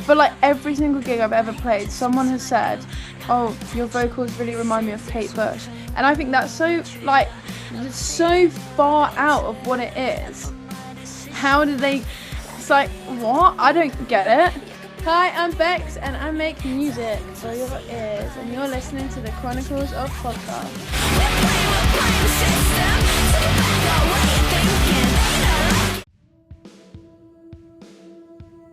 But like every single gig I've ever played, someone has said, "Oh, your vocals really remind me of Kate Bush," and I think that's so like it's so far out of what it is. How do they? It's like what? I don't get it. Hi, I'm Bex, and I make music for your ears, and you're listening to the Chronicles of Podcast.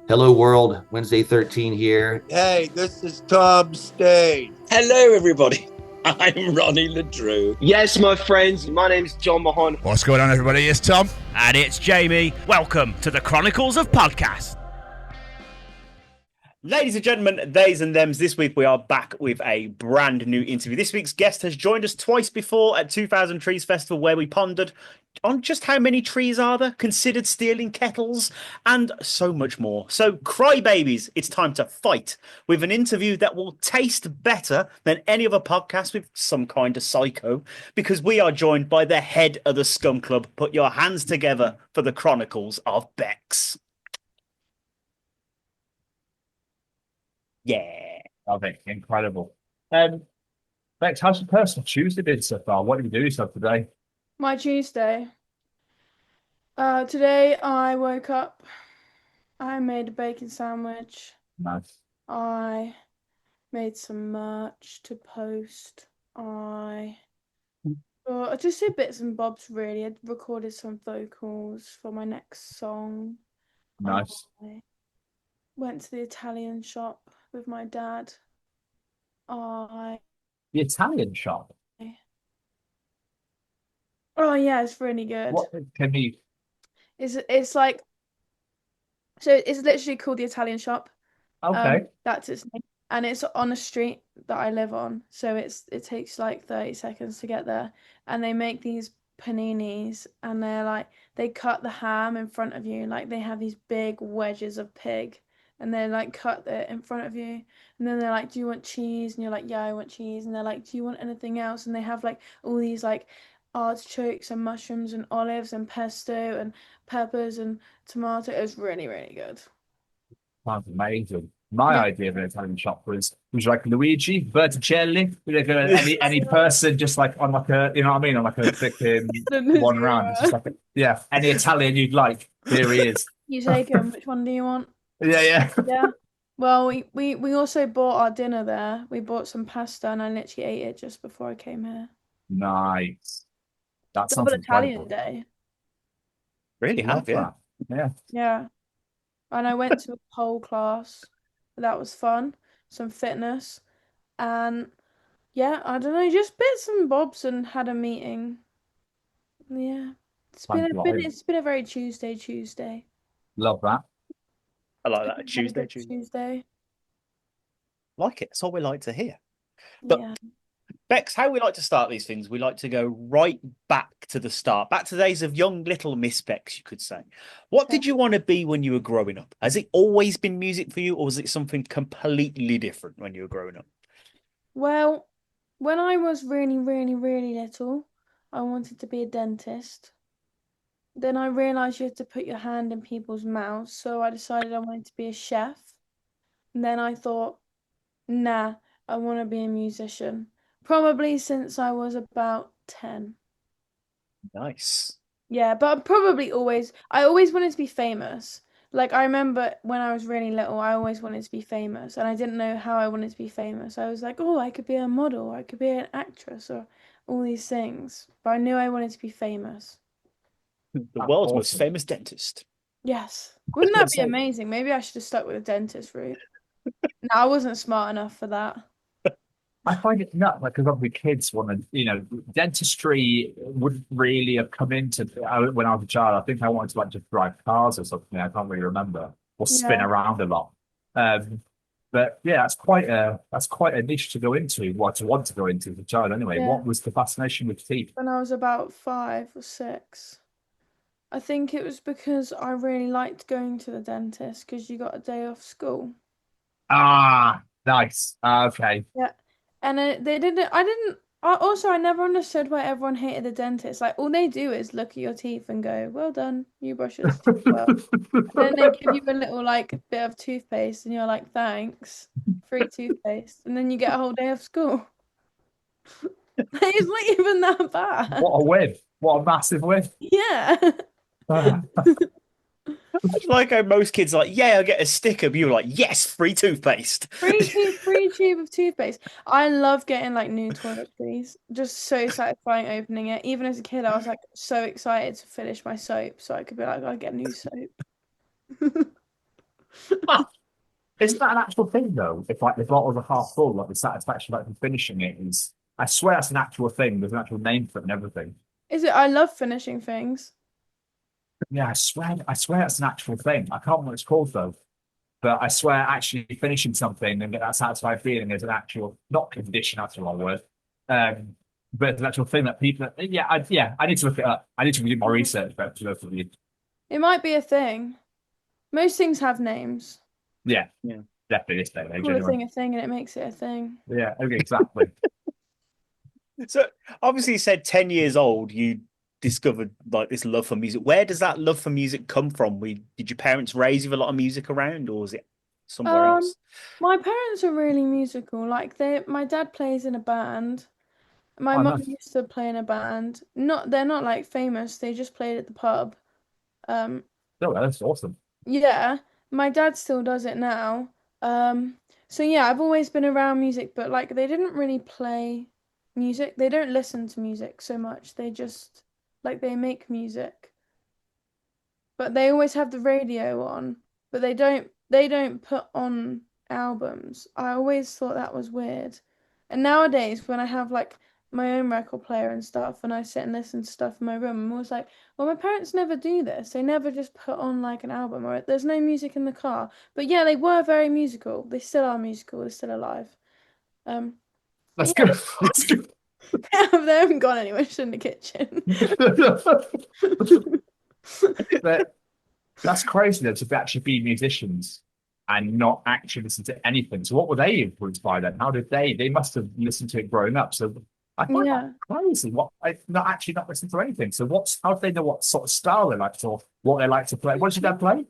Hello world, Wednesday 13 here. Hey, this is Tom Stain. Hello everybody, I'm Ronnie Ledrew. Yes, my friends, my name's John Mahon. What's going on, everybody? It's Tom. And it's Jamie. Welcome to the Chronicles of Podcast. Ladies and gentlemen, theys and thems, this week we are back with a brand new interview. This week's guest has joined us twice before at 2000 Trees Festival, where we pondered on just how many trees are there, considered stealing kettles, and so much more. So, crybabies, it's time to fight with an interview that will taste better than any other podcast with some kind of psycho, because we are joined by the head of the Scum Club. Put your hands together for the Chronicles of Bex. Yeah. Love it. Incredible. Bex, how's your personal Tuesday been so far? What did you do yourself today? My Tuesday. Today I woke up. I made a bacon sandwich. Nice. I made some merch to post. I just did bits and bobs really. I recorded some vocals for my next song. Nice. I went to the Italian shop with my dad. The Italian shop? Oh yeah, it's really good. What can be? It's like, so it's literally called the Italian shop. Okay. That's its name, and it's on a street that I live on. So it takes like 30 seconds to get there, and they make these paninis, and they're like they cut the ham in front of you, like they have these big wedges of pig, and they like cut it in front of you, and then they're like, "Do you want cheese?" And you're like, "Yeah, I want cheese." And they're like, "Do you want anything else?" And they have like all these like artichokes and mushrooms and olives and pesto and peppers and tomato. It was really, really good. Sounds amazing. My idea of an Italian shop was like Luigi Berticelli. Like any person just like on like a, you know what I mean, on like a thick one round. It's just like any Italian you'd like. Here he is. You take him. Which one do you want? Yeah. Yeah. Well, we also bought our dinner there. We bought some pasta, and I literally ate it just before I came here. Nice. That Double sounds Italian incredible. day. Really have, yeah. Yeah. Yeah. And I went to a pole class. That was fun. Some fitness. And yeah, I don't know, just bits and bobs, and had a meeting. Yeah. It's been a very Tuesday. Love that. I like that. Tuesday. Like it. That's what we like to hear. But Yeah. Bex, how we like to start these things, we like to go right back to the start, back to the days of young little Miss Bex, you could say. What did you want to be when you were growing up? Has it always been music for you, or was it something completely different when you were growing up? Well, when I was really, really, really little, I wanted to be a dentist. Then I realised you had to put your hand in people's mouths, so I decided I wanted to be a chef. And then I thought, nah, I want to be a musician. Probably since I was about 10. Nice. Yeah, but I always wanted to be famous. Like, I remember when I was really little, I always wanted to be famous, and I didn't know how I wanted to be famous. I was like, oh, I could be a model, I could be an actress, or all these things. But I knew I wanted to be famous. The world's most famous dentist. Yes. Wouldn't that be amazing? Maybe I should have stuck with the dentist route. No, I wasn't smart enough for that. I find it nuts, like, because obviously kids want to, dentistry wouldn't really have come into when I was a child. I think I wanted to like just drive cars or something. I can't really remember, or spin around a lot. But yeah, that's quite a niche to go into, or to want to go into as a child. Anyway, Yeah. What was the fascination with teeth? When I was about 5 or 6. I think it was because I really liked going to the dentist because you got a day off school. Ah, nice. Okay. Yeah. And they didn't. I didn't I never understood why everyone hated the dentist. Like, all they do is look at your teeth and go, "Well done, you brush your teeth well." And then they give you a little like bit of toothpaste, and you're like, "Thanks, free toothpaste." And then you get a whole day of school. It's not even that bad. What a win! What a massive win! Yeah. It's like how most kids are like, yeah, I'll get a sticker, but you're like, yes, free toothpaste. Free tube of toothpaste. I love getting like new toiletries. Just so satisfying opening it. Even as a kid, I was like so excited to finish my soap, so I could be like, I'll get new soap. Isn't that an actual thing though? If like the bottles are half full, like the satisfaction like from finishing it is. I swear that's an actual thing. There's an actual name for it and everything. Is it? I love finishing things. Yeah, I swear that's an actual thing. I can't remember what it's called though. But I swear actually finishing something and get that satisfying feeling is an actual, not condition, that's the wrong word. But it's an actual thing that people, I need to look it up. I need to do my research, but to look at you. It might be a thing. Most things have names. Yeah, definitely this day and age. Call a Anyway. thing a thing, and it makes it a thing. Yeah, okay, exactly. So obviously you said 10 years old, you discovered like this love for music. Where does that love for music come from? Did your parents raise you with a lot of music around, or was it somewhere else? My parents are really musical. Like my dad plays in a band. My Oh, mum nice. used to play in a band. They're not like famous. They just played at the pub. Oh, that's awesome. Yeah, my dad still does it now. So yeah, I've always been around music, but like they didn't really play music. They don't listen to music so much. They just like they make music. But they always have the radio on, but they don't put on albums. I always thought that was weird. And nowadays when I have like my own record player and stuff and I sit and listen to stuff in my room, I'm always like, well, my parents never do this. They never just put on like an album or there's no music in the car. But yeah, they were very musical. They still are musical. They're still alive. That's yeah. good. That's good. They haven't gone anywhere, just in the kitchen. But that's crazy though, to actually be musicians and not actually listen to anything. So what were they influenced by then? How did they must have listened to it growing up. So I find that crazy. Not listen to anything. So how do they know what sort of style they like or what they like to play? What did your dad play?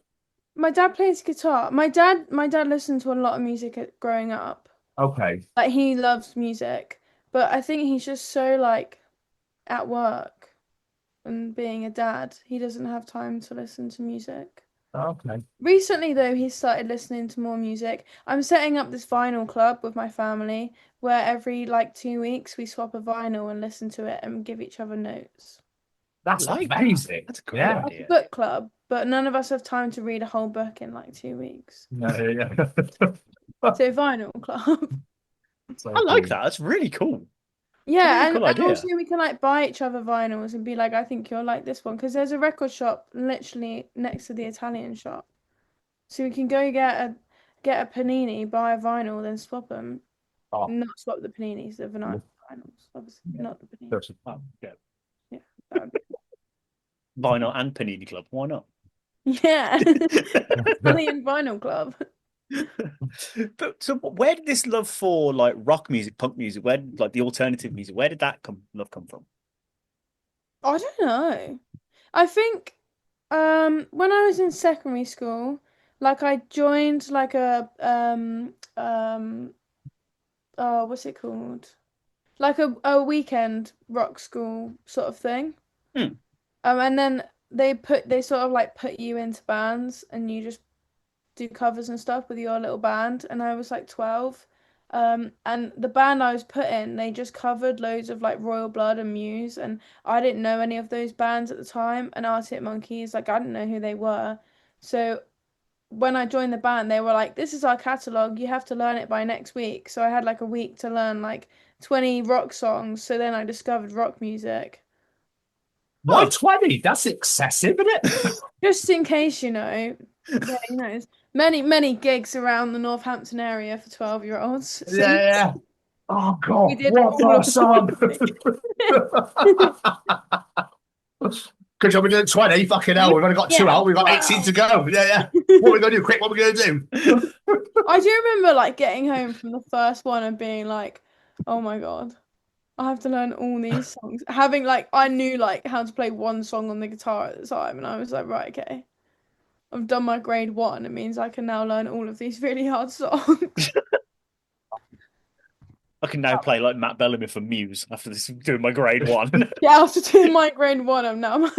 My dad plays guitar. My dad listened to a lot of music growing up. Okay. Like he loves music, but I think he's just so like at work and being a dad, he doesn't have time to listen to music. Okay. Recently though, he started listening to more music. I'm setting up this vinyl club with my family where every like 2 weeks we swap a vinyl and listen to it and give each other notes. That's amazing. That's a great idea. Book club, but none of us have time to read a whole book in like 2 weeks. Yeah. So vinyl club. So I like cool. that. That's really cool. Yeah, Really cool and idea. also we can like buy each other vinyls and be like, I think you'll like this one because there's a record shop literally next to the Italian shop, so we can go get a panini, buy a vinyl, then swap them. Oh. Not swap the paninis, the vinyls, obviously, not the paninis. Yeah. Yeah, that would be Vinyl and Panini Club. Why not? yeah. Italian vinyl club. But so where did this love for like rock music, punk music, like the alternative music, where did that love come from? I don't know. I think when I was in secondary school, like I joined like a what's it called? Like a weekend rock school sort of thing. And then they sort of like put you into bands and you just do covers and stuff with your little band, and I was like 12. And the band I was put in, they just covered loads of like Royal Blood and Muse, and I didn't know any of those bands at the time, and Arctic Monkeys, like I didn't know who they were. So when I joined the band, they were like, this is our catalogue, you have to learn it by next week. So I had like a week to learn like 20 rock songs, so then I discovered rock music. Why 20? That's excessive, isn't it? Just in case, yeah, many gigs around the Northampton area for 12-year-olds. So Yeah. Oh God! We did What all a of song! Good job, we're doing 20. Fucking hell, we've only got 2 out. We've got 18 to go. Yeah. What are we gonna do? Quick, what are we gonna do? I do remember like getting home from the first one and being like, "Oh my God, I have to learn all these songs. Having like I knew like how to play one song on the guitar at the time, and I was like, right, okay, I've done my grade 1. It means I can now learn all of these really hard songs. I can now play like Matt Bellamy for Muse after this doing my grade 1. Yeah, after doing my grade 1, I'm now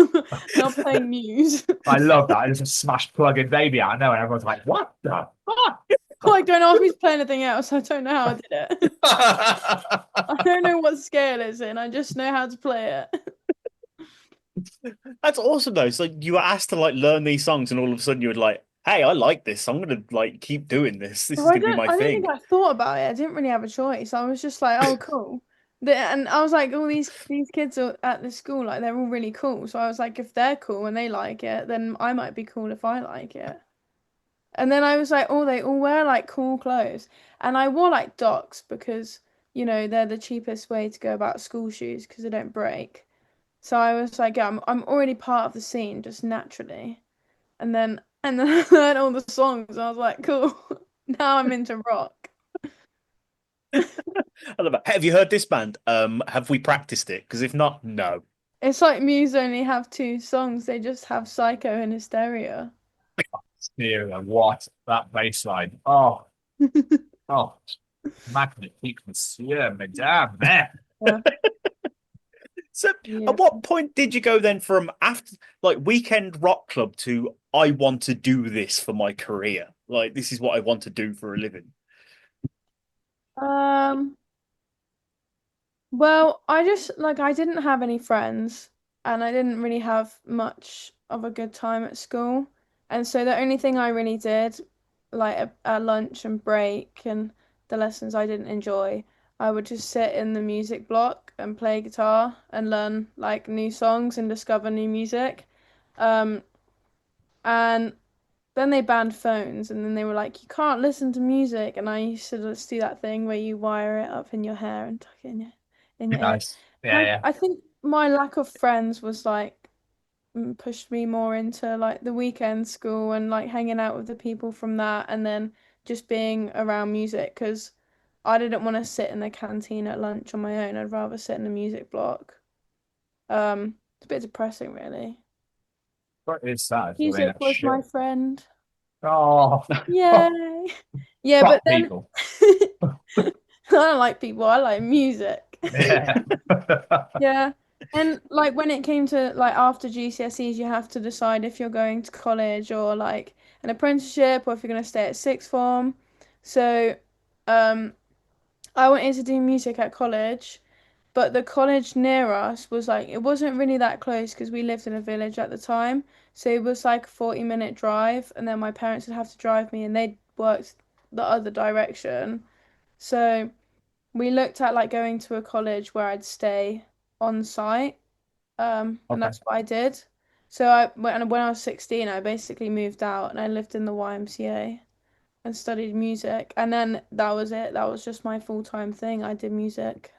playing Muse. I love that. It's a smash plug-in baby out. I know, and everyone's like, "What the fuck?" Like, don't ask me to play anything else. I don't know how I did it. I don't know what scale it's in. I just know how to play it. That's awesome though. It's like you were asked to like learn these songs, and all of a sudden you were like, "Hey, I like this. I'm gonna like keep doing this. This is Well, gonna be my I don't thing." think I thought about it. I didn't really have a choice. I was just like, oh, cool. And I was like, all these kids are at the school, like they're all really cool. So I was like, if they're cool and they like it, then I might be cool if I like it. And then I was like, oh, they all wear like cool clothes. And I wore like Docs because, you know, they're the cheapest way to go about school shoes because they don't break. So I was like, yeah, I'm already part of the scene just naturally. And then I learned all the songs. And I was like, cool. Now I'm into rock. I love it. Have you heard this band? Have we practiced it? Because if not, no. It's like Muse only have 2 songs. They just have Psycho and Hysteria. Steer, what that bass line? Oh, oh, magnifique, monsieur, madame. Yeah. So, Yeah. at what point did you go then from after like weekend rock club to I want to do this for my career? Like this is what I want to do for a living. Well, I just like I didn't have any friends and I didn't really have much of a good time at school. And so the only thing I really did, like at lunch and break and the lessons I didn't enjoy, I would just sit in the music block and play guitar and learn like new songs and discover new music. Um, and then they banned phones and then they were like, you can't listen to music. And I used to just do that thing where you wire it up in your hair and tuck it in your ear. Nice. Yeah, yeah. I think my lack of friends was like pushed me more into like the weekend school and like hanging out with the people from that and then just being around music because I didn't want to sit in the canteen at lunch on my own. I'd rather sit in the music block. It's a bit depressing, really. But it's sad. I mean, Music that's was shit. my friend. Oh, Yay. Yeah, fuck but then people. I don't like people, I like music. Yeah. Yeah. And like when it came to like after GCSEs, you have to decide if you're going to college or like an apprenticeship or if you're going to stay at sixth form. So, um, I wanted to do music at college, but the college near us was like it wasn't really that close because we lived in a village at the time. So it was like a 40-minute drive, and then my parents would have to drive me, and they worked the other direction. So we looked at like going to a college where I'd stay on site, and Okay. that's what I did. So when I was 16, I basically moved out and I lived in the YMCA and studied music, and then that was it. That was just my full-time thing. I did music.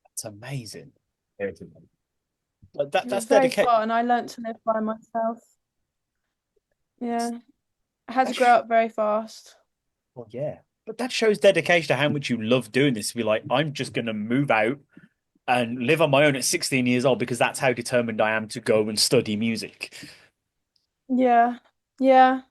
That's amazing. It's Like It was that's very dedication. fun. I learnt to live by myself. Yeah, I had to grow up very fast. Well, yeah. But that shows dedication to how much you love doing this. To be like, I'm just gonna move out and live on my own at 16 years old because that's how determined I am to go and study music. Yeah, yeah,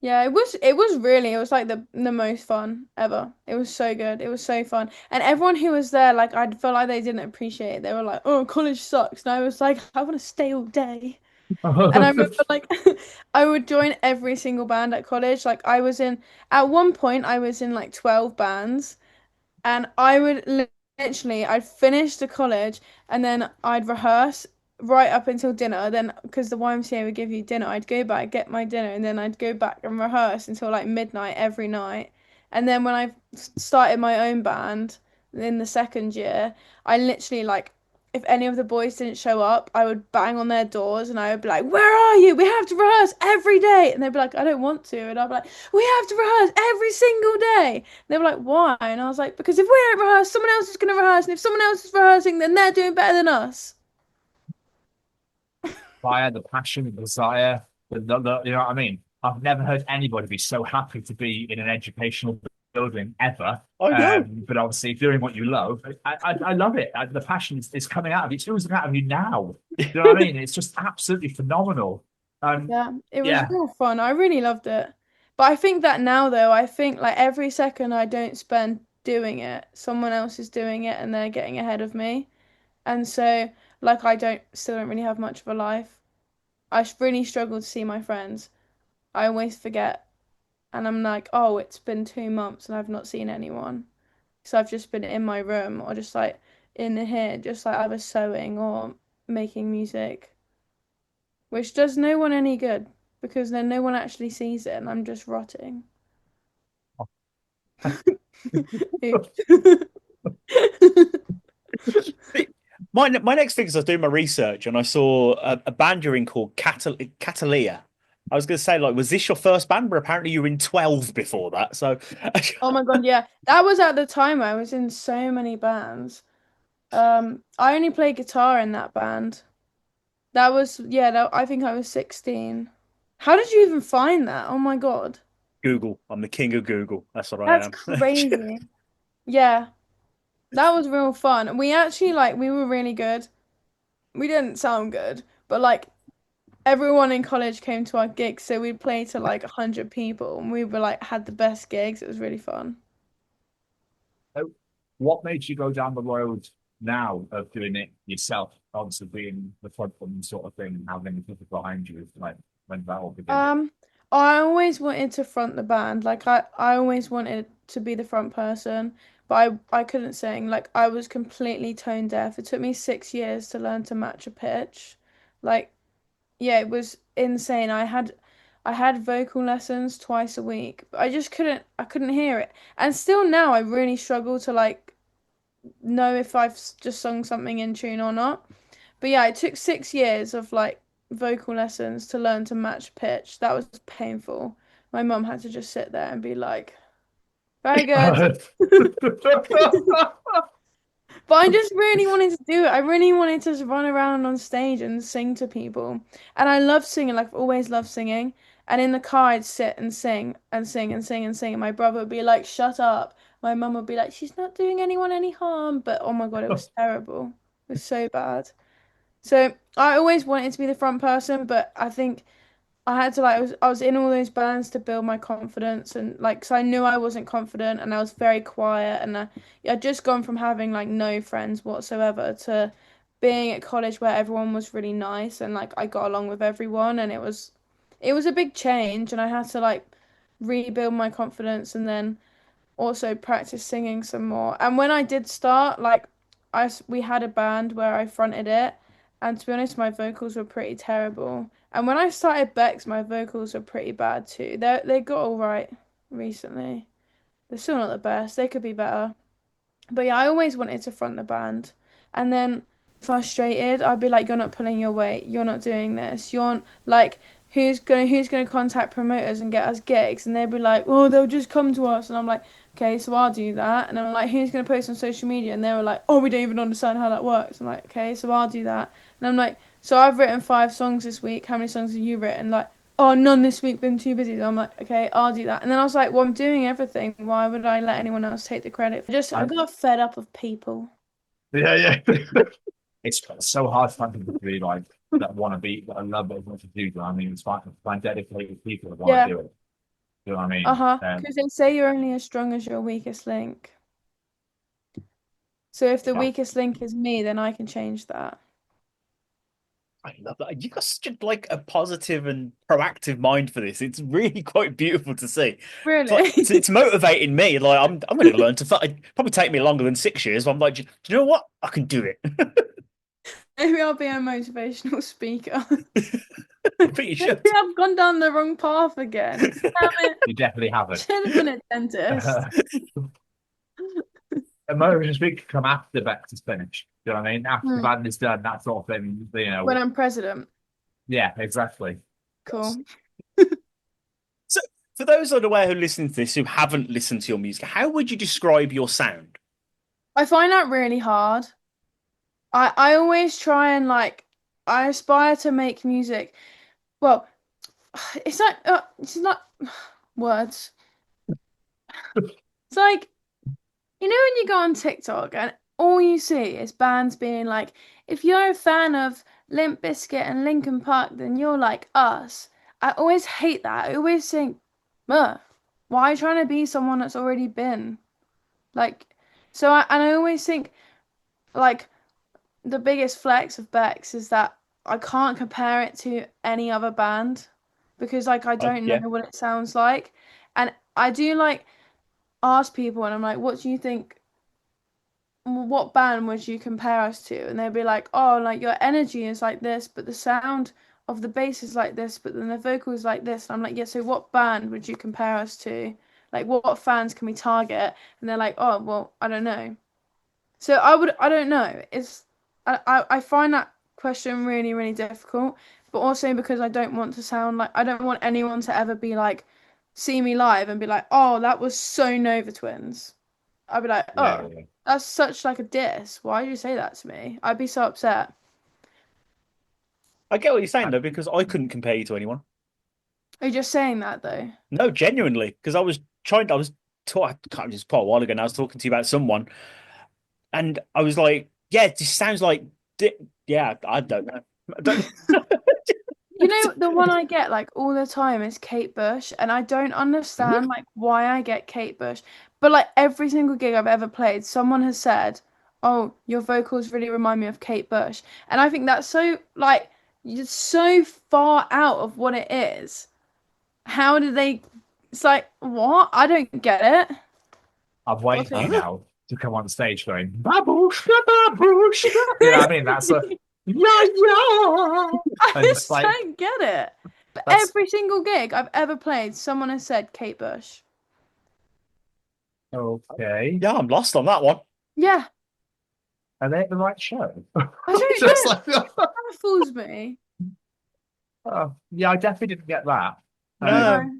yeah. It was like the most fun ever. It was so good. It was so fun. And everyone who was there, like I felt like they didn't appreciate it. They were like, "Oh, college sucks." And I was like, "I want to stay all day." And I remember like I would join every single band at college. Like at one point I was in like 12 bands and I would literally I'd finish the college and then I'd rehearse right up until dinner. Then because the YMCA would give you dinner, I'd go back, get my dinner, and then I'd go back and rehearse until like midnight every night. And then when I started my own band in the second year, I literally like if any of the boys didn't show up, I would bang on their doors and I would be like, "Where are you? We have to rehearse every day." And they'd be like, "I don't want to." And I'd be like, "We have to rehearse every single day." And they were like, "Why?" And I was like, "Because if we don't rehearse, someone else is going to rehearse. And if someone else is rehearsing, then they're doing better than us." Fire, the passion, the desire, you know what I mean? I've never heard anybody be so happy to be in an educational building ever. I know. But obviously, doing what you love, I love it. The passion is coming out of you. It's oozing out of you now. Do you know what I mean? It's just absolutely phenomenal. Yeah, it was Yeah. real fun. I really loved it. But I think that now, though, I think like every second I don't spend doing it, someone else is doing it and they're getting ahead of me. And so, like, still don't really have much of a life. Really struggle to see my friends. I always forget. And I'm like, oh, it's been 2 months and I've not seen anyone. So I've just been in my room or just like in here, just like either sewing or making music, which does no one any good because then no one actually sees it and I'm just rotting. Oops. My next thing is I was doing my research and I saw a band you're in called Catalia. I was going to say, like, was this your first band? But apparently you were in 12 before that. So, Oh my God, yeah. That was at the time I was in so many bands. I only played guitar in that band. That was, yeah, I think I was 16. How did you even find that? Oh my God. Google. I'm the king of Google. That's what I That's am. crazy. Yeah, that was real fun. We actually, like, we were really good. We didn't sound good, but like everyone in college came to our gigs, so we'd play to like 100 people and we were like had the best gigs. It was really fun. What made you go down the road now of doing it yourself? Obviously, being the frontman sort of thing, and having people behind you, like when that all began. I always wanted to front the band. Like I always wanted to be the front person, but I couldn't sing. Like I was completely tone deaf. It took me 6 years to learn to match a pitch. Like, yeah, it was insane. I had vocal lessons twice a week, but I couldn't hear it. And still now I really struggle to like know if I've just sung something in tune or not. But yeah, it took 6 years of like vocal lessons to learn to match pitch. That was painful. My mum had to just sit there and be like, very good. But I just really wanted to do it. I really wanted to just run around on stage and sing to people. And I love singing, like I've always loved singing. And in the car, I'd sit and sing and sing and sing and sing. And my brother would be like, shut up. My mum would be like, she's not doing anyone any harm. But oh my God, it was terrible. It was so bad. So I always wanted to be the front person, but I think I had to like I was in all those bands to build my confidence and like because I knew I wasn't confident and I was very quiet and I'd just gone from having like no friends whatsoever to being at college where everyone was really nice and like I got along with everyone and it was a big change and I had to like rebuild my confidence and then also practice singing some more. And when I did start, like we had a band where I fronted it, and to be honest, my vocals were pretty terrible. And when I started Bex, my vocals were pretty bad too. They got all right recently. They're still not the best. They could be better. But yeah, I always wanted to front the band. And then frustrated, I'd be like, you're not pulling your weight. You're not doing this. You're like, who's gonna contact promoters and get us gigs? And they'd be like, oh, they'll just come to us. And I'm like, okay, so I'll do that. And I'm like, who's gonna post on social media? And they were like, oh, we don't even understand how that works. I'm like, okay, so I'll do that. And I'm like, so I've written 5 songs this week. How many songs have you written? Like, oh, none this week, been too busy. So I'm like, okay, I'll do that. And then I was like, well, I'm doing everything. Why would I let anyone else take the credit? I got fed up of people. Yeah. It's so hard to find people to be like that want to be that love it as much as you do. I mean, it's fine to find dedicated people that want to do it. You know what I mean? Because they say you're only as strong as your weakest link. So if the weakest link is me, then I can change that. I love that. You've got such a positive and proactive mind for this. It's really quite beautiful to see. Really? It's motivating me. Like I'm going to learn to fight. It'd probably take me longer than 6 years. But I'm like, do you know what? I can do it. Maybe I'll be a motivational speaker. But you should. Maybe I've gone down the wrong path again. Damn it. You definitely haven't. Should have been a dentist. A motivational speaker come after Bex is finished. Do you know what I mean? After the band is done, that sort of thing. You know. When I'm president. Yeah, exactly. Cool. So, for those unaware who listen to this who haven't listened to your music, how would you describe your sound? I find that really hard. I always try and like I aspire to make music. Well, it's not words. It's like, you know, when you go on TikTok and all you see is bands being like, if you're a fan of Limp Bizkit and Linkin Park, then you're like us. I always hate that. I always think, why are you trying to be someone that's already been? Like, and I always think, like, the biggest flex of Bex is that I can't compare it to any other band because, like, I don't know Yeah. what it sounds like. And I do, like, ask people, and I'm like, what do you think? What band would you compare us to? And they'd be like, oh, like your energy is like this, but the sound of the bass is like this, but then the vocal is like this. And I'm like, yeah, so what band would you compare us to? Like, what fans can we target? And they're like, oh, well, I don't know. So I don't know. I find that question really, really difficult, but also because I don't want to sound like, I don't want anyone to ever be like, see me live and be like, oh, that was so Nova Twins. I'd be like, Yeah, oh, yeah. that's such like a diss. Why did you say that to me? I'd be so upset. I get what you're saying though, because I couldn't compare you to anyone. Are you just saying that though? No, genuinely, because I was talking just quite a while ago, and I was talking to you about someone, and I was like, yeah, this sounds like, yeah, I don't know. I don't. You know, the one I get like all the time is Kate Bush, and I don't understand like why I get Kate Bush. But like every single gig I've ever played, someone has said, "Oh, your vocals really remind me of Kate Bush," and I think that's so like it's so far out of what it is. How did they? It's like what? I don't get it. I'm waiting for you Huh? now to come on stage going, baboosh, baboosh. You know what I mean? That's a, yeah, yeah. I And just it's like, don't get it. But that's every single gig I've ever played, someone has said Kate Bush. okay. Yeah, I'm lost on that one. Yeah, Are they at the right show? I don't Just know. like, That fools me. yeah, I definitely didn't get that. No,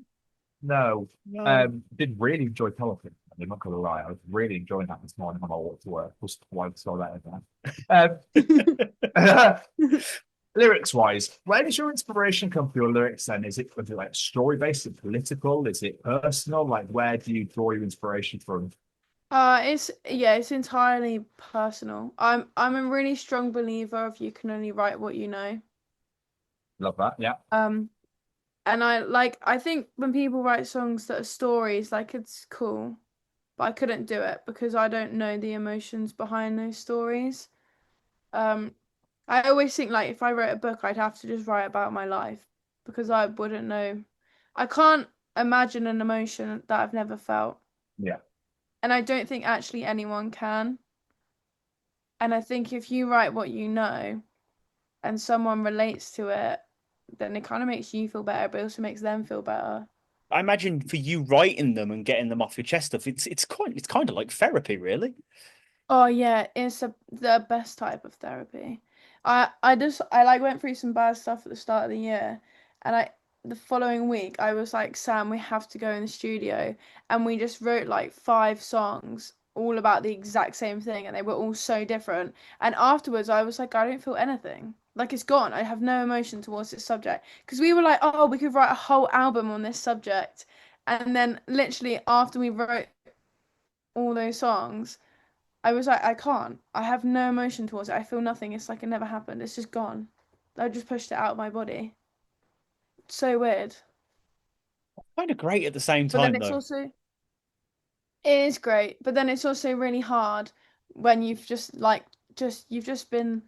No. No. no. Did really enjoy politics. I'm not gonna lie, I was really enjoying that this morning on my walk to work. Just why saw that again. Lyrics wise, where does your inspiration come for your lyrics then? Was it like story based, is it political, is it personal? Like where do you draw your inspiration from? It's entirely personal. I'm a really strong believer of you can only write what you know. Love that, yeah. And I think when people write songs that are stories, like it's cool, but I couldn't do it because I don't know the emotions behind those stories. I always think like if I wrote a book, I'd have to just write about my life because I wouldn't know. I can't imagine an emotion that I've never felt. Yeah. And I don't think actually anyone can. And I think if you write what you know and someone relates to it, then it kind of makes you feel better, but it also makes them feel better. I imagine for you writing them and getting them off your chest stuff, it's kind of like therapy, really. Oh yeah, it's the best type of therapy. I like went through some bad stuff at the start of the year, and the following week I was like, Sam, we have to go in the studio, and we just wrote like 5 songs all about the exact same thing, and they were all so different. And afterwards I was like, I don't feel anything. Like it's gone. I have no emotion towards this subject. Because we were like, oh, we could write a whole album on this subject. And then literally after we wrote all those songs, I was like, I can't. I have no emotion towards it. I feel nothing. It's like it never happened. It's just gone. I just pushed it out of my body. It's so weird. Kind of great at the same But then time, it's though. also it is great, but then it's also really hard when you've just been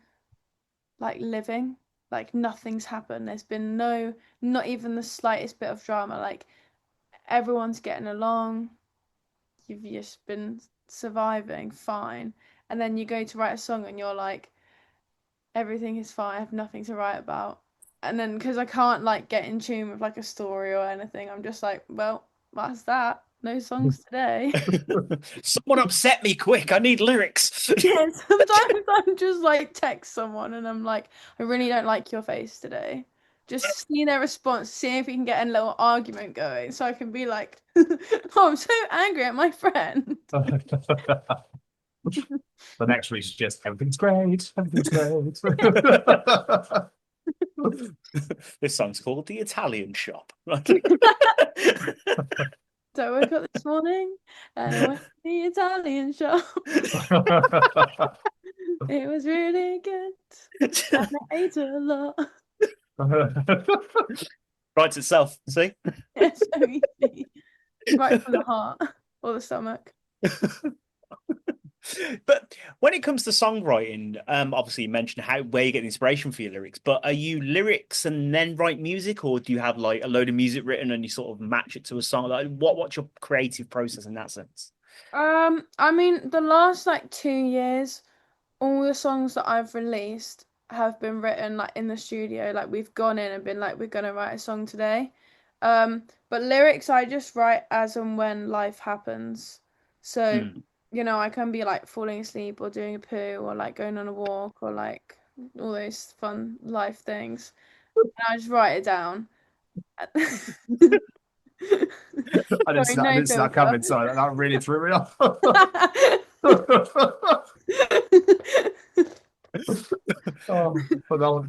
like living, like nothing's happened. There's been not even the slightest bit of drama. Like everyone's getting along. You've just been surviving fine. And then you go to write a song and you're like, everything is fine. I have nothing to write about. And then because I can't like get in tune with like a story or anything, I'm just like, well, that's that. No songs today. Someone upset me quick. I need lyrics. Yeah, sometimes I'm just like text someone and I'm like, I really don't like your face today. Just see their response, see if we can get a little argument going, so I can be like, oh, I'm so angry at my friend. The next week's just everything's great, everything's great. This song's called The Italian Shop. So I woke up this morning and I went to the Italian shop. It was really good. And I ate a lot. Writes itself. See. It's so easy. Right from the heart or the stomach. But when it comes to songwriting, obviously you mentioned where you get the inspiration for your lyrics, but are you lyrics and then write music, or do you have like a load of music written and you sort of match it to a song? Like what's your creative process in that sense? I mean, the last like 2 years, all the songs that I've released have been written like in the studio. Like we've gone in and been like, we're gonna write a song today. But lyrics I just write as and when life happens. So, I can be like falling asleep or doing a poo or like going on a walk or like all those fun life things. And I just write it down. I didn't see that coming, so that really threw me off. But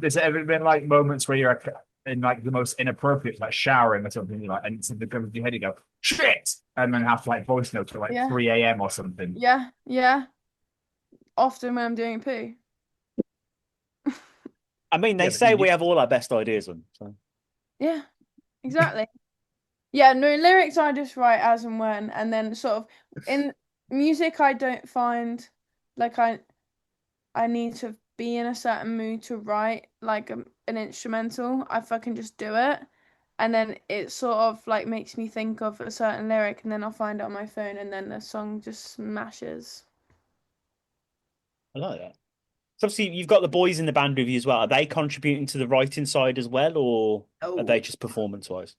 has there ever been like moments where you're in like the most inappropriate, like showering or something, like, and something goes in your head, you go shit, and then have to like voice notes for like 3 a.m. or something? Yeah. Often when I'm doing a poo. I mean, they say we have all our best ideas on. So. Yeah, exactly. Yeah, no, lyrics I just write as and when, and then sort of in music I don't find like I need to be in a certain mood to write like an instrumental. I fucking just do it, and then it sort of like makes me think of a certain lyric, and then I'll find it on my phone, and then the song just smashes. I like that. So obviously you've got the boys in the band with you as well. Are they contributing to the writing side as well, or are they just performance-wise?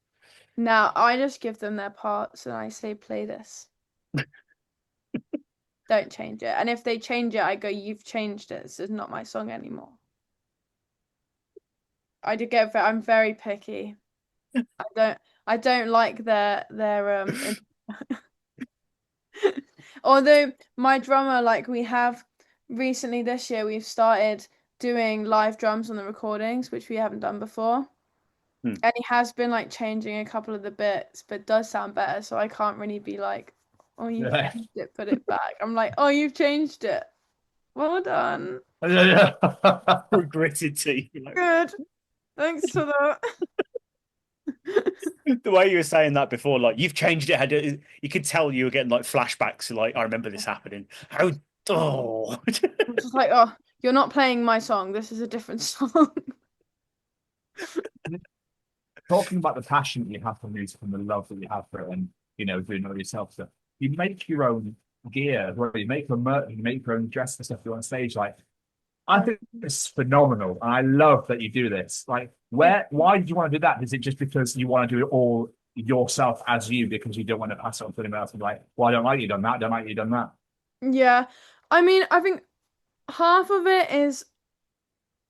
Now I just give them their parts and I say, play this. Don't change it. And if they change it, I go, you've changed it. This is not my song anymore. I'm very picky. I don't like their although my drummer, like we have recently this year, we've started doing live drums on the recordings, which we haven't done before. And he has been like changing a couple of the bits, but it does sound better. So I can't really be like, oh, you've changed it, put it back. I'm like, oh, you've changed it. Well done. Regretted teeth. Good. Thanks for that. The way you were saying that before, like you've changed it, you could tell you were getting like flashbacks. Like I remember this happening. I'm just like, oh, you're not playing my song. This is a different song. Talking about the passion that you have for music and the love that you have for it, and doing it all yourself, stuff. You make your own gear, where you make your merch, you make your own dress and stuff you on stage. Like, I think it's phenomenal, and I love that you do this. Like, why did you want to do that? Is it just because you want to do it all yourself as you, because you don't want to pass it on to anyone else and be like, well, I don't like you done that, don't like you done that? Yeah, I mean, I think half of it is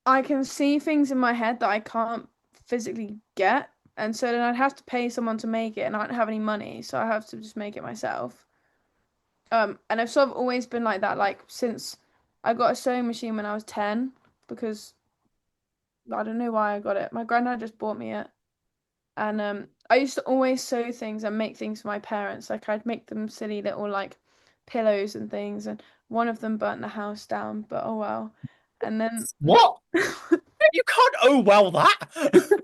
I can see things in my head that I can't physically get, and so then I'd have to pay someone to make it, and I don't have any money, so I have to just make it myself. And I've sort of always been like that, like since I got a sewing machine when I was 10, because I don't know why I got it. My granddad just bought me it, and I used to always sew things and make things for my parents. Like I'd make them silly little like pillows and things, and one of them burnt the house down, but oh well. And then what? You can't that.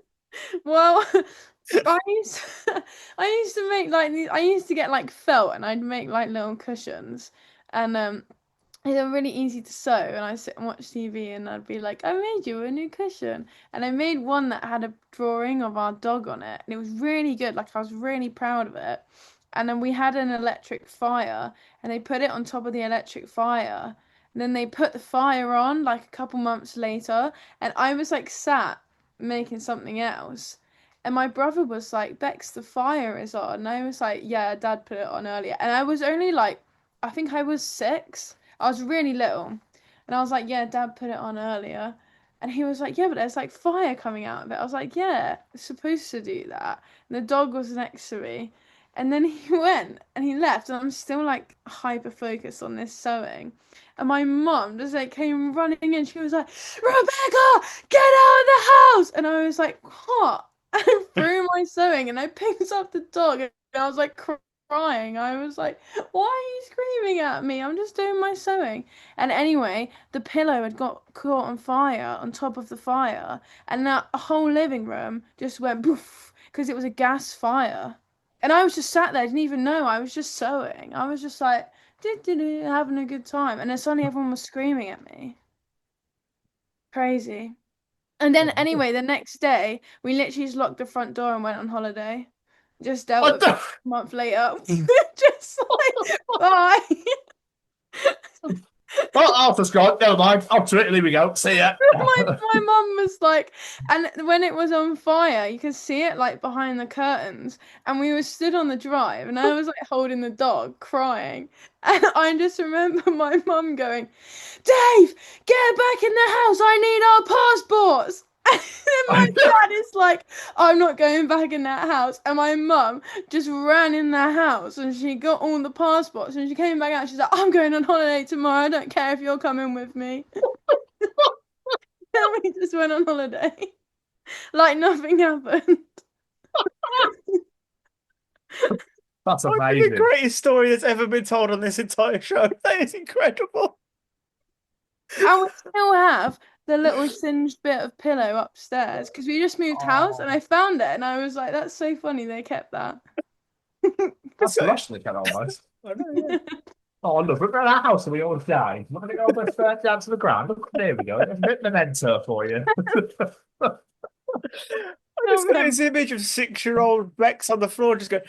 Well, I used to make like these. I used to get like felt, and I'd make like little cushions, and they were really easy to sew. And I sit and watch TV, and I'd be like, I made you a new cushion, and I made one that had a drawing of our dog on it, and it was really good. Like I was really proud of it. And then we had an electric fire, and they put it on top of the electric fire, and then they put the fire on like a couple months later, and I was like sat making something else, and my brother was like, Bex, the fire is on, and I was like, yeah, Dad put it on earlier. And I was only like, I think I was 6. I was really little, and I was like, yeah, Dad put it on earlier. And he was like, yeah, but there's like fire coming out of it. I was like, yeah, it's supposed to do that. And the dog was next to me, and then he went and he left, and I'm still like hyper focused on this sewing. And my mum just like came running in. She was like, Rebecca, get out of the house! And I was like, what? And I threw my sewing, and I picked up the dog, and I was like crying. I was like, why are you screaming at me? I'm just doing my sewing. And anyway, the pillow had got caught on fire on top of the fire, and that whole living room just went poof because it was a gas fire. And I was just sat there, didn't even know. I was just sewing. I was just like, having a good time. And then suddenly everyone was screaming at me. Crazy. And then anyway, the next day, we literally just locked the front door and went on holiday. Just dealt with it a month later. Just like, bye. Oh, Arthur's gone. Never mind. Up to Italy we go. See ya. My mum was like, and when it was on fire, you could see it like behind the curtains. And we were stood on the drive, and I was like holding the dog, crying. And I just remember my mum going, Dave, get back in the house. I need our passports. And then my dad is like, I'm not going back in that house. And my mum just ran in that house and she got all the passports and she came back out. She's like, I'm going on holiday tomorrow. I don't care if you're coming with me. And we just went on holiday. Like nothing happened. That's That might be amazing. the greatest story that's ever been told on this entire show. That is incredible. And we still have the little singed bit of pillow upstairs because we just moved house and I found it and I was like, that's so funny they kept that. That's blushing almost. Oh, look, we're at our house and we all die. I'm going to go over down to the ground. Look, there we go. There's a bit memento for you. I just got this image of 6-year-old Bex on the floor just going,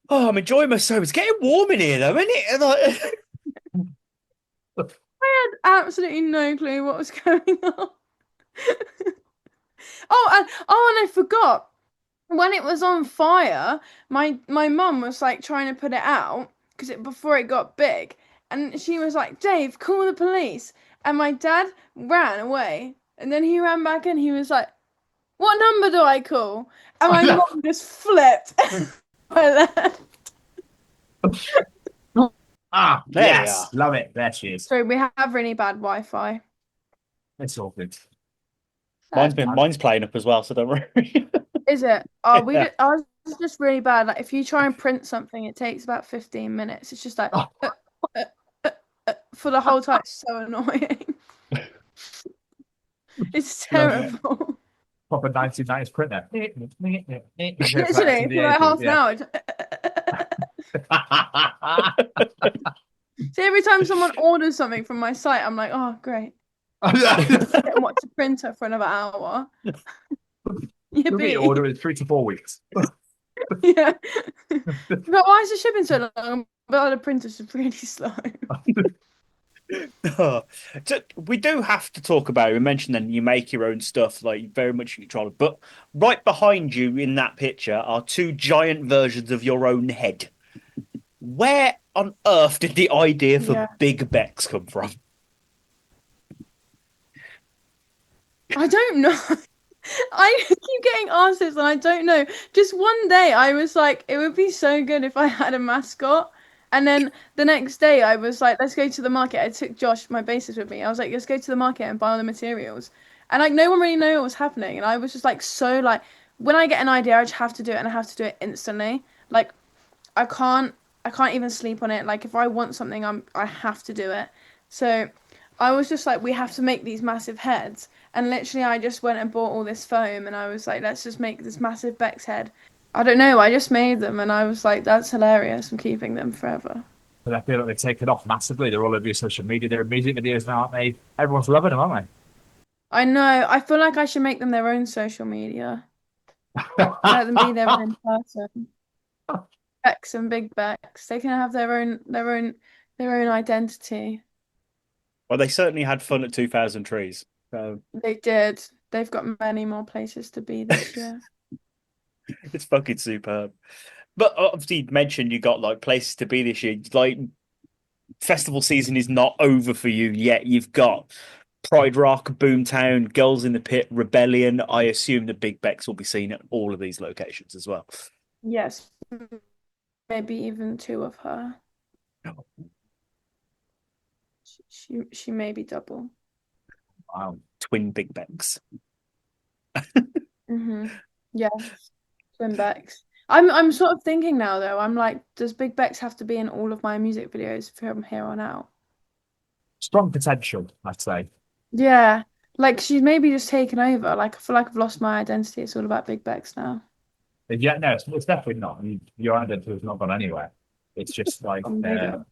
oh, I'm enjoying myself. It's getting warm in here, though, isn't it? And I had absolutely no clue what was going on. And I forgot. When it was on fire, my mum was like trying to put it out because before it got big, and she was like, Dave, call the police. And my dad ran away, and then he ran back and he was like, what number do I call? And my mum just flipped. I left. There Yes, love it. There she is. So we have really bad Wi-Fi. It's all good. mine's playing up as well, so don't worry. Is it? Oh, Yeah. ours is just really bad. Like if you try and print something, it takes about 15 minutes. It's just like for the whole time. It's so annoying. It's terrible. Proper 1990s printer. Literally, for like half an hour. See, every time someone orders something from my site, I'm like, oh, great. And watch the printer for another hour. You'll order in 3 to 4 weeks. Yeah. But why is the shipping so long? But the printer's really slow. So we do have to talk about it. We mentioned then you make your own stuff, like very much in control. But right behind you in that picture are 2 giant versions of your own head. Where on earth did the idea for Big Bex come from? I don't know. I keep getting asked this and I don't know. Just one day I was like, it would be so good if I had a mascot. And then the next day I was like, let's go to the market. I took Josh, my bassist, with me. I was like, let's go to the market and buy all the materials. And like no one really knew what was happening. And I was just like so like when I get an idea, I just have to do it and I have to do it instantly. Like I can't even sleep on it. Like if I want something, I have to do it. So I was just like, we have to make these massive heads. And literally I just went and bought all this foam and I was like, let's just make this massive Bex head. I don't know, I just made them and I was like, that's hilarious. I'm keeping them forever. But I feel like they've taken off massively. They're all over your social media. They're music videos now, aren't they? Everyone's loving them, aren't I know. I feel like I should make them their own social media. they? Let them be their own person. Bex and Big Bex. They can have their own identity. Well, they certainly had fun at 2000 Trees. So They did. They've got many more places to be this year. it's fucking superb. But obviously, you mentioned you got like places to be this year. Like festival season is not over for you yet. You've got Pride Rock, Boomtown, Girls in the Pit, Rebellion. I assume the Big Bex will be seen at all of these locations as well. Yes. Maybe even 2 of her. She may be double. Wow. Twin Big Bex. Mm-hmm. Yeah. Twin Bex. I'm sort of thinking now though. I'm like, does Big Bex have to be in all of my music videos from here on out? Strong potential, I'd say. Yeah, like she's maybe just taken over. Like I feel like I've lost my identity. It's all about Big Bex now. Yeah, no, it's definitely not. Your identity has not gone anywhere. It's just like I'm bigger.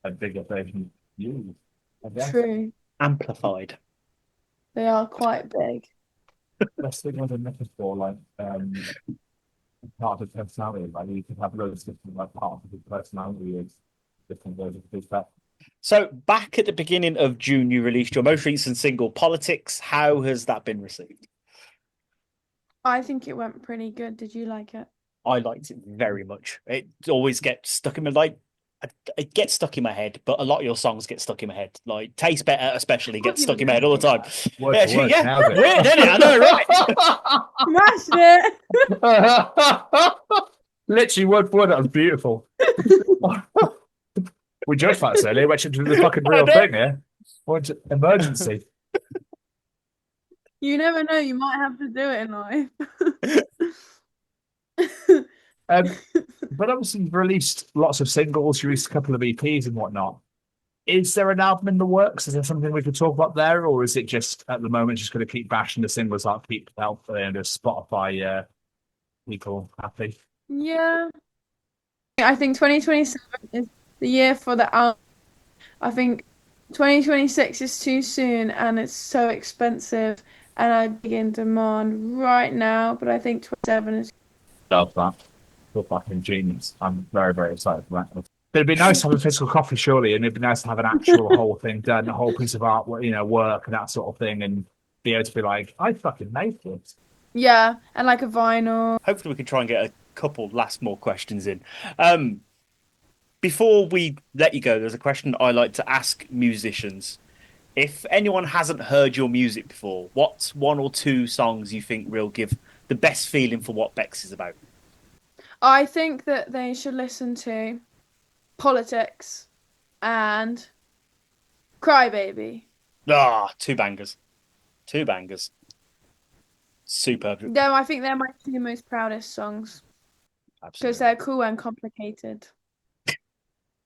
a bigger version of you, I guess. True. Amplified. They are quite big. Best thing was a metaphor, like part of the personality. Like you could have loads of different like parts of the personality as different versions of his back. So back at the beginning of June, you released your most recent single, Politics. How has that been received? I think it went pretty good. Did you like it? I liked it very much. It always gets stuck in my like. It gets stuck in my head, but a lot of your songs get stuck in my head. Like Taste Better, especially, gets stuck in my head all the time. Word for word, nailed it. Weird, isn't it? I know, right? Smashed it. Literally word for word, that was beautiful. We joked about this earlier, which is the fucking real thing here. What emergency? You never know. You might have to do it in life. But obviously you've released lots of singles, you released a couple of EPs and whatnot. Is there an album in the works? Is there something we could talk about there, or is it just at the moment just going to keep bashing the singles out, keep help and Spotify people happy? Yeah. I think 2027 is the year for the album. I think 2026 is too soon and it's so expensive and I'm big in demand right now, but I think 27 is. Love that. You're fucking genius. I'm very, very excited for that. But it'd be nice to have a physical copy, surely, and it'd be nice to have an actual whole thing done, a whole piece of art, work and that sort of thing, and be able to be like, I fucking made this. Yeah, and like a vinyl. Hopefully, we can try and get a couple last more questions in. Before we let you go, there's a question I like to ask musicians. If anyone hasn't heard your music before, what's one or two songs you think will give the best feeling for what Bex is about? I think that they should listen to Politics and Crybaby. Ah, two bangers. Two bangers. Superb. No, I think they're my two most proudest songs because Absolutely. they're cool and complicated.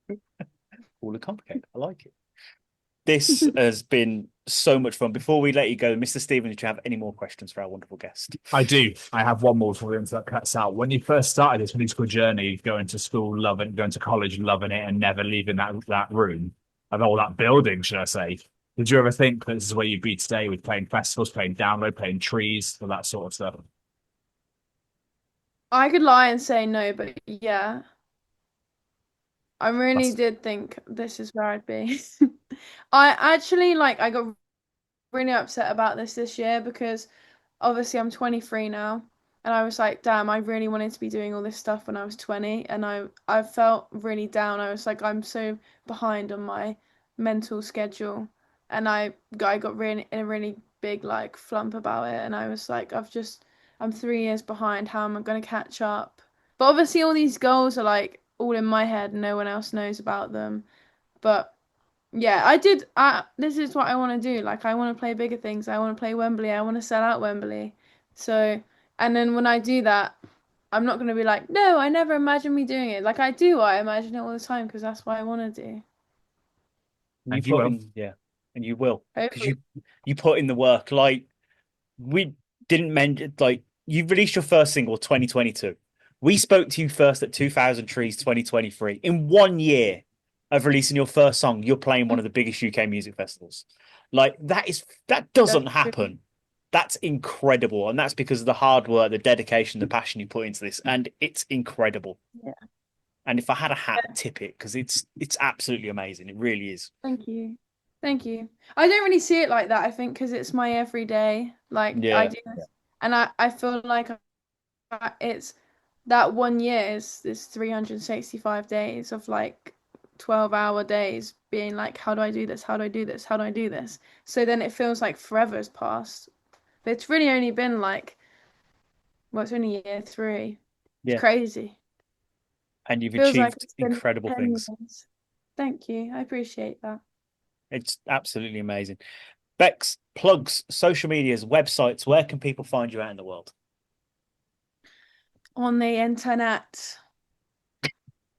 Cool and complicated. I like it. This has been so much fun. Before we let you go, Mr. Stephen, did you have any more questions for our wonderful guest? I do. I have one more before the internet cuts out. When you first started this musical journey, going to school, loving, going to college, loving it, and never leaving that room and all that building, should I say? Did you ever think that this is where you'd be today with playing festivals, playing download, playing trees, all that sort of stuff? I could lie and say no, but yeah. I really did think this is where I'd be. I actually I got really upset about this year because obviously I'm 23 now and I was like, damn, I really wanted to be doing all this stuff when I was 20 and I felt really down. I was like, I'm so behind on my mental schedule and I got really in a really big like flump about it and I was like, I'm 3 years behind. How am I going to catch up? But obviously all these goals are like all in my head and no one else knows about them. But yeah, this is what I want to do. Like, I want to play bigger things. I want to play Wembley. I want to sell out Wembley. So, and then when I do that, I'm not going to be like, no, I never imagined me doing it. Like, I do. I imagine it all the time because that's what I want to do. And you will. Yeah, and you will. Because Hopefully. you put in the work. Like, we didn't mention, like, you released your first single 2022. We spoke to you first at 2000 Trees 2023. In 1 year of releasing your first song, you're playing one of the biggest UK music festivals. Like that doesn't happen. That's incredible. And that's because of the hard work, the dedication, the passion you put into this. And it's incredible. Yeah. And if I had a hat, tip it because it's absolutely amazing. It really is. Thank you. Thank you. I don't really see it like that, I think, because it's my everyday. Like, I do this. And I feel like it's that 1 year is 365 days of like 12-hour days being like, how do I do this? How do I do this? How do I do this? So then it feels like forever has passed. But it's really only been like, well, it's only year 3. It's crazy. And you've Feels like achieved incredible things. Years. Thank you. I appreciate that. It's absolutely amazing. Bex, plugs, social medias, websites, where can people find you out in the world? on the internet.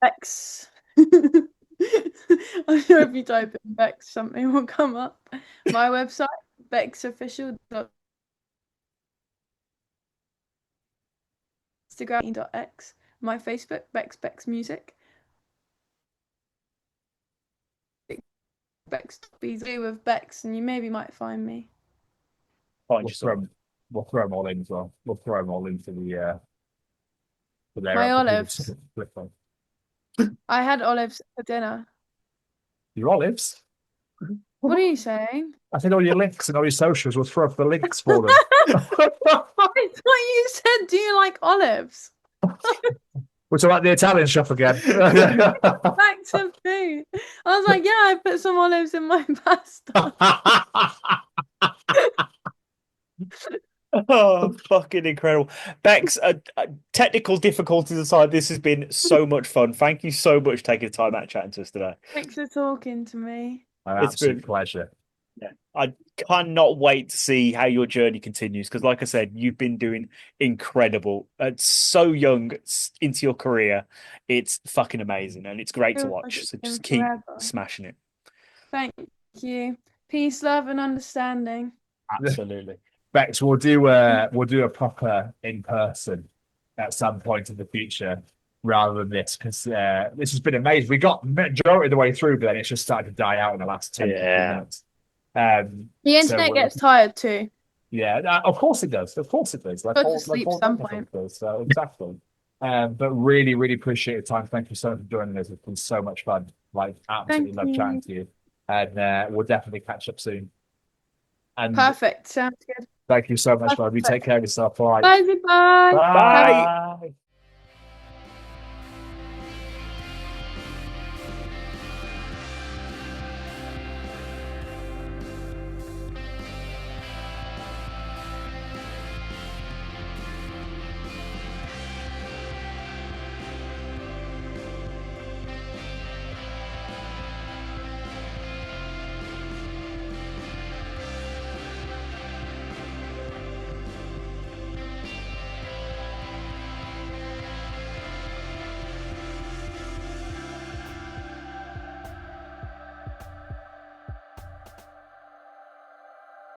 Bex. I'm sure if you type in Bex, something will come up. My website, bexofficial. Instagram.x. My Facebook, Bex Music. Bex with Bex, and you maybe might find me. Find We'll yourself. we'll throw them all in as well. We'll throw them all into the for their My opportunity to olives. click on. I had olives for dinner. Your olives? What are you saying? I think all your links and all your socials, we'll throw up the links for them. It's what you said. Do you like olives? We're talking about the Italian shop again. Back to food. I was like, yeah, I put some olives in my pasta. Oh, fucking incredible. Bex, technical difficulties aside, this has been so much fun. Thank you so much for taking the time out chatting to us today. Thanks for talking to me. An It's absolute been- pleasure. Yeah, I cannot wait to see how your journey continues because, like I said, you've been doing incredible. So young into your career, it's fucking amazing, and it's great to Feels like watch. it's So been just keep forever. smashing it. Thank you. Peace, love, and understanding. Absolutely. Bex, we'll do a proper in person at some point in the future rather than this because this has been amazing. We got majority of the way through, but then it's just started to die out in the last 10 15 minutes. The internet gets tired too. Yeah, of course it does. Of course it does. Go to sleep some point. So exactly. But really, really appreciate your time. Thank you so much for joining us. It's been so much fun. Like, absolutely love chatting to you. And we'll definitely catch up soon. And Perfect. Sounds good. thank you so much, Bob. You take care of yourself. All right. Bye. Bye.